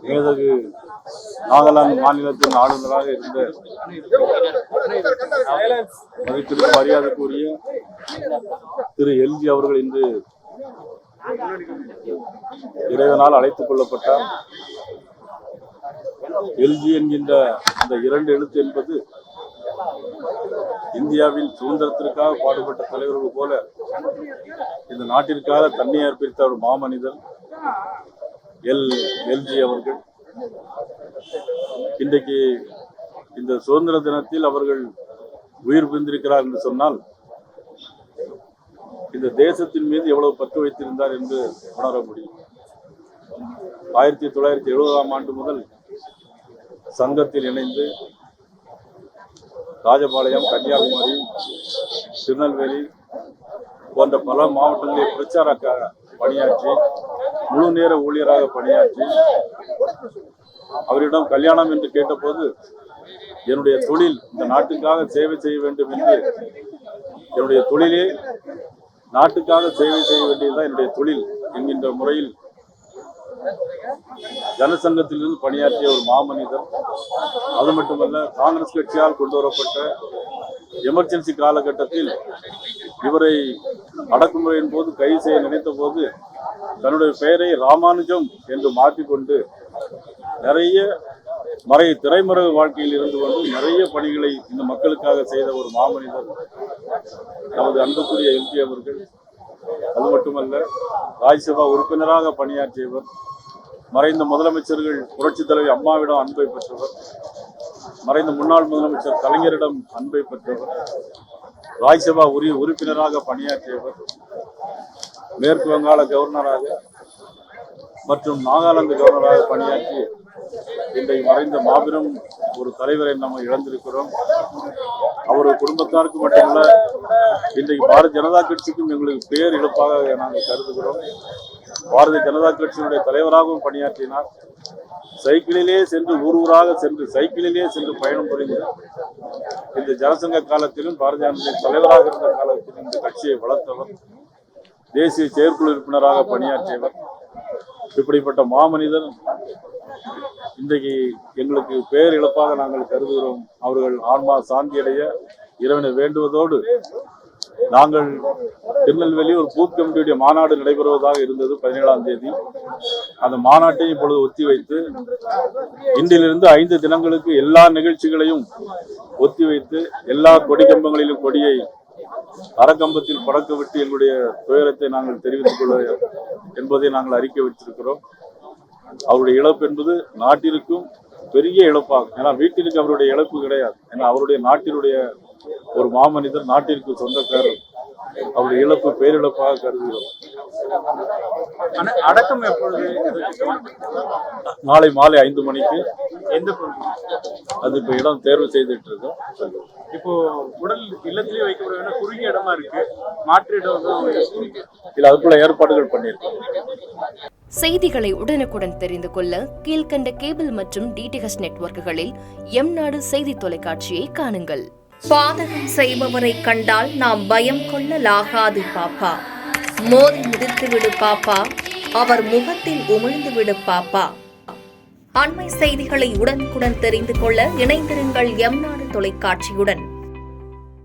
மேதகு நாகாலாந்து மாநிலத்தின் ஆளுநராக இருந்த மதிப்பிற்கு மரியாதைக்குரிய திரு எல்ஜி அவர்கள் இன்று இறைவனால் அழைத்துக் கொள்ளப்பட்டார். எல்ஜி என்கின்ற அந்த 2 எழுத்து என்பது இந்தியாவின் சுதந்திரத்திற்காக பாடுபட்ட தலைவர்கள் போல இந்த நாட்டிற்காக தன்னை அர்ப்பணித்த ஒரு மாமனிதர் எல்ஜி அவர்கள். இன்றைக்கு இந்த சுதந்திர தினத்தில் அவர்கள் உயிர் பிரிந்திருக்கிறார் என்று சொன்னால் இந்த தேசத்தின் மீது எவ்வளவு பற்று வைத்திருந்தார் என்று உணர முடியும். 1970ஆம் ஆண்டு முதல் சங்கத்தில் இணைந்து ராஜபாளையம், கன்னியாகுமரி, திருநெல்வேலி போன்ற பல மாவட்டங்களில் பிரச்சார பணியாற்றி முழு நேர ஊழியராக பணியாற்றி அவரிடம் கல்யாணம் என்று கேட்டபோது என்னுடைய தொழில் இந்த நாட்டுக்காக சேவை செய்ய வேண்டும் என்று, என்னுடைய தொழிலே நாட்டுக்காக சேவை செய்ய வேண்டியதுதான் என்னுடைய தொழில் என்கின்ற முறையில் ஜனசங்கத்திலிருந்து பணியாற்றிய ஒரு மாமனிதர். அது மட்டுமல்ல, காங்கிரஸ் கட்சியால் கொண்டு வரப்பட்ட எமர்ஜென்சி காலகட்டத்தில் இவரை அடக்குமுறையின் போது கைது செய்ய நினைத்த போது தன்னுடைய பெயரை ராமானுஜம் என்று மாற்றிக்கொண்டு நிறைய திரைமறைவு வாழ்க்கையில் இருந்து கொண்டு நிறைய பணிகளை இந்த மக்களுக்காக செய்த ஒரு மாமனிதர் நமது அன்புக்குரிய எல்ஜி அவர்கள். அது மட்டுமல்ல, ராஜ்யசபா உறுப்பினராக பணியாற்றியவர், மறைந்த முதலமைச்சர்கள் புரட்சித் தலைவி அம்மாவிடம் அன்பை பெற்றவர், மறைந்த முன்னாள் முதலமைச்சர் கலைஞரிடம் அன்பை பெற்றவர், ராஜ்யசபா உறுப்பினராக பணியாற்றியவர், மேற்கு வங்காள கவர்னராக மற்றும் நாகாலாந்து கவர்னராக பணியாற்றி இன்றைக்கு மறைந்த மாபெரும் ஒரு தலைவரை நம்ம இழந்திருக்கிறோம். அவருடைய குடும்பத்தாருக்கு மட்டுமல்ல, இன்றைக்கு பாரதிய ஜனதா கட்சிக்கும் எங்களுக்கு பேர் இழப்பாக நாங்கள் கருதுகிறோம். பாரதிய ஜனதா கட்சியினுடைய தலைவராகவும் பணியாற்றினார். சைக்கிளிலே சென்று ஊராக சென்று சைக்கிளிலே சென்று பயணம் புரிந்து இந்த ஜனசங்க காலத்திலும் பாரதிய ஜனதா தலைவராக இருந்த காலத்திலும் இந்த கட்சியை வளர்த்தவர், தேசிய செயற்குழு உறுப்பினராக பணியாற்றியவர். இப்படிப்பட்ட மாமனிதர் இன்றைக்கு எங்களுக்கு பேர் இழப்பாக நாங்கள் கருதுகிறோம். அவர்கள் ஆன்மா சாந்தியடைய இறைவனை வேண்டுவதோடு, நாங்கள் திருநெல்வேலி ஒரு பூத் கமிட்டியுடைய மாநாடு நடைபெறுவதாக இருந்தது 17ஆம் தேதி. அந்த மாநாட்டை இப்பொழுது ஒத்திவைத்து இன்றிலிருந்து 5 தினங்களுக்கு எல்லா நிகழ்ச்சிகளையும் ஒத்திவைத்து எல்லா கொடி கம்பங்களிலும் கொடியை அறக்கம்பத்தில் பறக்க விட்டு எங்களுடைய துயரத்தை நாங்கள் தெரிவித்துக் கொள்ள என்பதை நாங்கள் அறிக்கை வைத்திருக்கிறோம். அவருடைய இழப்பு என்பது நாட்டிற்கும் பெரிய இழப்பாகும். ஏன்னா வீட்டிற்கு அவருடைய இழப்பு கிடையாது. ஏன்னா அவருடைய நாட்டினுடைய ஒரு மாமனிதர், நாட்டிற்கு சொந்தக்காரர். அவருடைய இழப்பு பேரிழப்பாக கருதுகிறோம். அடக்கம் எப்பொழுது? நாளை மாலை 5 மணிக்கு. அது இப்ப இடம் தேர்வு செய்துட்டு இருக்கோம். இப்போ உடல் இல்லத்திலேயே வைக்கப்பட வேண்டிய குறுகிய இடமா இருக்கு, மாற்று இடம் இல்ல, அதுக்குள்ள ஏற்பாடுகள் பண்ணியிருக்கோம். செய்திகளை உடனுக்குடன் தெரிந்து கொள்ள கீழ்கண்ட கேபிள் மற்றும் டிடிஹெச் நெட்வொர்க்குகளில் எம்நாடு செய்தி தொலைக்காட்சியை காணுங்கள். பாதகம் செய்பவரை கண்டால் நாம் பயம் கொள்ளலாகாது பாப்பா. மோதி மிதித்துவிடு பாப்பா, அவர் முகத்தில் உமிழ்ந்துவிடு பாப்பா. அண்மை செய்திகளை உடனுக்குடன் தெரிந்து கொள்ள இணைந்திருங்கள் எம்நாடு தொலைக்காட்சியுடன்.